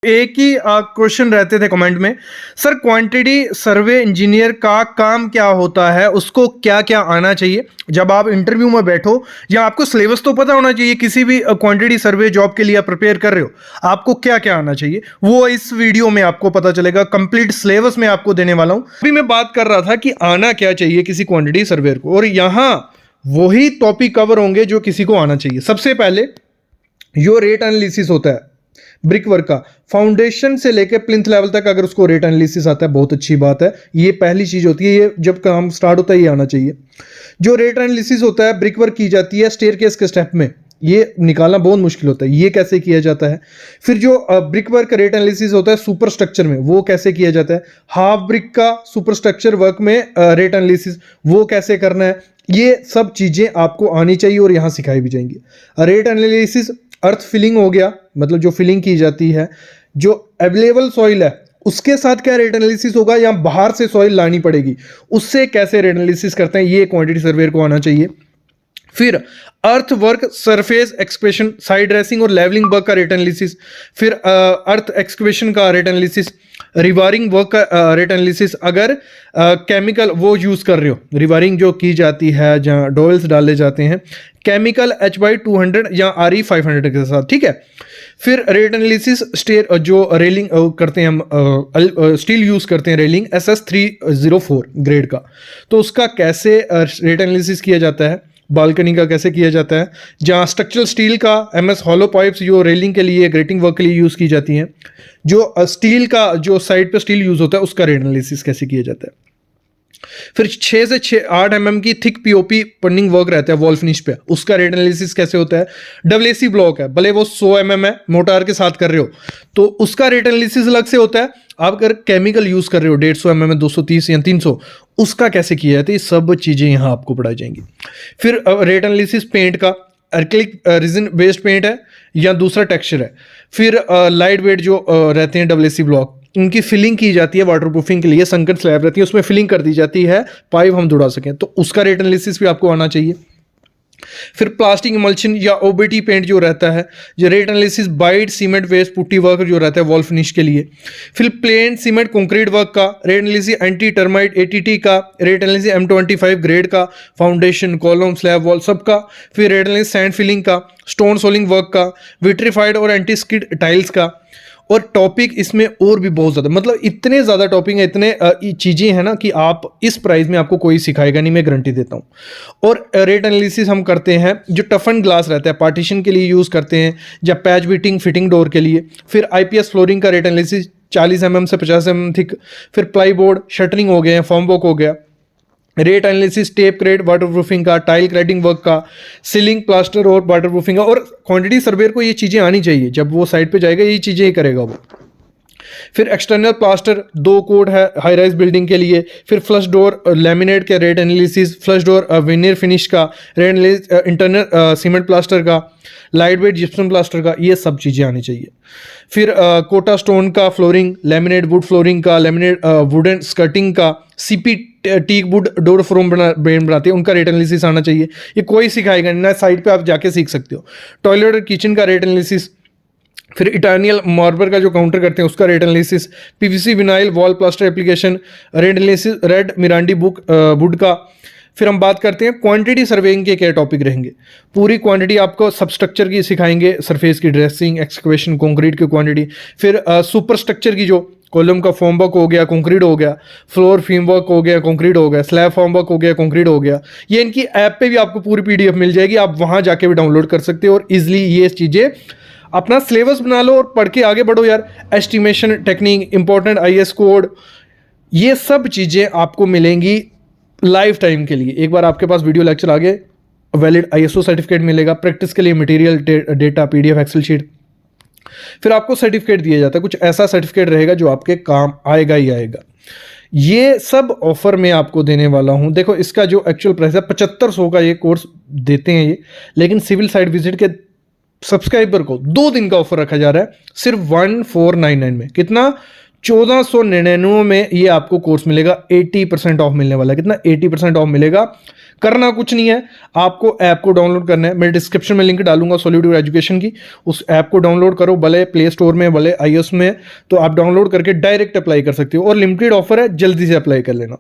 एक ही क्वेश्चन रहते थे कमेंट में, सर क्वांटिटी सर्वे इंजीनियर का काम क्या होता है, उसको क्या क्या आना चाहिए। जब आप इंटरव्यू में बैठो या आपको सिलेबस तो पता होना चाहिए, किसी भी क्वांटिटी सर्वे जॉब के लिए आप प्रिपेयर कर रहे हो, आपको क्या क्या आना चाहिए वो इस वीडियो में आपको पता चलेगा। कंप्लीट सिलेबस में आपको देने वाला हूं। अभी मैं बात कर रहा था कि आना क्या चाहिए किसी क्वांटिटी सर्वेयर को, और यहां वही टॉपिक कवर होंगे जो किसी को आना चाहिए। सबसे पहले जो रेट एनालिसिस होता है ब्रिक वर्क का, फाउंडेशन से लेकर प्लिंथ लेवल तक अगर उसको रेट एनालिसिस आता है बहुत अच्छी बात है। ये पहली चीज होती है, ये जब काम स्टार्ट होता है ये आना चाहिए। जो रेट एनालिसिस होता है ब्रिक वर्क की जाती है स्टेयरकेस के स्टेप में, ये निकालना बहुत मुश्किल होता है, ये कैसे किया जाता है। फिर जो ब्रिक वर्क रेट एनालिसिस होता है सुपर स्ट्रक्चर में, वो कैसे किया जाता है। हाफ ब्रिक का सुपर स्ट्रक्चर वर्क में रेट एनालिसिस वो कैसे करना है, ये सब चीजें आपको आनी चाहिए और यहां सिखाई भी जाएंगी। रेट एनालिसिस अर्थ फिलिंग हो गया, मतलब जो फिलिंग की जाती है, जो अवेलेबल सॉइल है उसके साथ क्या रेट एनालिसिस होगा, या बाहर से सॉइल लानी पड़ेगी उससे कैसे रेट एनालिसिस करते हैं, ये क्वांटिटी सर्वेयर को आना चाहिए। फिर earth work surface excavation side dressing और लेवलिंग वर्क का रेट एनालिसिस, फिर अर्थ एक्सक्वेशन का रेट एनालिसिस, रिवारिंग वर्क का रेट एनालिसिस। अगर केमिकल वो यूज कर रहे हो, रिवारिंग जो की जाती है जहाँ डॉयल्स डाले जाते हैं केमिकल HY200 या RE500 के साथ, ठीक है। फिर रेट एनालिसिस स्टेयर जो रेलिंग करते हैं हम स्टील यूज करते हैं रेलिंग SS304 ग्रेड का, तो उसका कैसे रेट एनालिसिस किया जाता है। बालकनी का कैसे किया जाता है, जहाँ स्ट्रक्चरल स्टील का MS हॉलो पाइप्स जो रेलिंग के लिए ग्रेटिंग वर्क के लिए यूज़ की जाती हैं, जो स्टील का जो साइड पे स्टील यूज़ होता है उसका रेट एनालिसिस कैसे किया जाता है। फिर 6 से 8 mm की थिक POP पंडिंग वर्क रहता है वॉल फिनिश पे, उसका रेट एनालिसिस कैसे होता है। WAC ब्लॉक है, भले वो 100 mm है मोटार के साथ कर रहे हो तो उसका रेट एनालिसिस अलग से होता है। आप अगर केमिकल यूज कर रहे हो 150 mm 230 या 300, उसका कैसे किया जाता है, ये सब चीजें यहां आपको पढ़ाई जाएंगी। फिर रेट एनालिसिस पेंट का, एक्रिलिक रेजिन बेस्ड पेंट है या दूसरा टेक्सचर है। फिर लाइट वेट जो रहते हैं WAC ब्लॉक, उनकी फिलिंग की जाती है वाटरप्रूफिंग के लिए, संकट स्लैब रहती है उसमें फिलिंग कर दी जाती है पाइप हम जुड़ा सकें, तो उसका रेट एनालिसिस भी आपको आना चाहिए। फिर प्लास्टिक इमल्शन या OBT पेंट जो रहता है, जो rate analysis white cement based putty work जो रहता है वॉल फिनिश के लिए। फिर प्लेन सीमेंट कंक्रीट वर्क का rate analysis, anti termite ATT का रेट एनालिसिस, M25 ग्रेड का, फाउंडेशन कॉलम स्लैब वॉल सबका। फिर रेट एनालिसिस सैंड फिलिंग का, स्टोन सोलिंग वर्क का, विट्रीफाइड और एंटी स्किड टाइल्स का। और टॉपिक इसमें और भी बहुत ज़्यादा, मतलब इतने ज़्यादा टॉपिक हैं, इतने चीज़ें हैं ना कि आप इस प्राइस में आपको कोई सिखाएगा नहीं, मैं गारंटी देता हूँ। और रेट एनालिसिस हम करते हैं जो टफन ग्लास रहता है पार्टीशन के लिए यूज़ करते हैं, या पैच बीटिंग फिटिंग डोर के लिए। फिर IPS फ्लोरिंग का रेट एनालिसिस 40 mm से 50 mm थिक। फिर प्लाईबोर्ड शटरिंग हो गया, फॉर्म वर्क हो गया। Rate analysis tape screed waterproofing का, टाइल क्रेडिंग वर्क का, सीलिंग प्लास्टर और वाटरप्रूफिंग का। और क्वांटिटी सर्वेयर को ये चीज़ें आनी चाहिए, जब वो साइड पे जाएगा ये चीज़ें ही करेगा वो। फिर एक्सटर्नल प्लास्टर 2 कोड है हाई राइज बिल्डिंग के लिए। फिर फ्लश डोर लैमिनेट के rate analysis, flush door veneer finish का rate analysis, internal cement plaster का, लाइट वेट जिप्सम प्लास्टर का, ये सब चीज़ें आनी चाहिए। फिर कोटा स्टोन का फ्लोरिंग, लैमिनेट वुड फ्लोरिंग का, लैमिनेट वुडन स्कर्टिंग का, CP teak wood door frame बनाते हैं उनका रेट एनालिसिस आना चाहिए। ये कोई सिखाएगा नहीं ना, साइड पे आप जाके सीख सकते हो। टॉयलेट और किचन का रेट एनालिसिस। फिर इटालियन मार्बर का जो काउंटर करते हैं उसका rate analysis. PVC vinyl wall plaster application rate analysis, red meranti wood का। फिर हम बात करते हैं क्वांटिटी सर्वेइंग के क्या टॉपिक रहेंगे। पूरी क्वांटिटी आपको सब स्ट्रक्चर की सिखाएंगे, सरफेस की ड्रेसिंग, एक्सकवेशन, कंक्रीट की क्वांटिटी। फिर सुपर स्ट्रक्चर की जो कॉलम का फॉर्म वर्क हो गया, कंक्रीट हो गया, फ्लोर फीम वर्क हो गया, कंक्रीट हो गया, स्लैब फॉर्म वर्क हो गया, कंक्रीट हो गया। ये इनकी ऐप पे भी आपको पूरी PDF मिल जाएगी, आप वहां जाके भी डाउनलोड कर सकते हो और इजिली ये चीज़ें अपना सिलेबस बना लो और पढ़ के आगे बढ़ो यार। Estimation technique, important IS code, ये सब चीज़ें आपको मिलेंगी लाइफ टाइम के लिए। एक बार आपके पास वीडियो लेक्चर आ गए, वैलिड ISO सर्टिफिकेट मिलेगा, प्रैक्टिस के लिए material data PDF excel sheet, फिर आपको सर्टिफिकेट दिया जाता है। कुछ ऐसा सर्टिफिकेट रहेगा जो आपके काम आएगा ही आएगा। ये सब ऑफर मैं आपको देने वाला हूं। देखो इसका जो एक्चुअल प्राइस है 7500 का ये कोर्स देते हैं ये, लेकिन सिविल साइट विजिट के सब्सक्राइबर को 2 दिन का ऑफर रखा जा रहा है सिर्फ 1499 में। कितना? 1499 में ये आपको कोर्स मिलेगा। 80% ऑफ मिलने वाला है। कितना? 80% ऑफ मिलेगा। करना कुछ नहीं है, आपको ऐप को डाउनलोड करना है। मैं डिस्क्रिप्शन में लिंक डालूंगा सॉलिड एजुकेशन की, उस ऐप को डाउनलोड करो, भले प्ले स्टोर में भले iOS में, तो आप डाउनलोड करके डायरेक्ट अप्लाई कर सकते हो और लिमिटेड ऑफर है, जल्दी से अप्लाई कर लेना।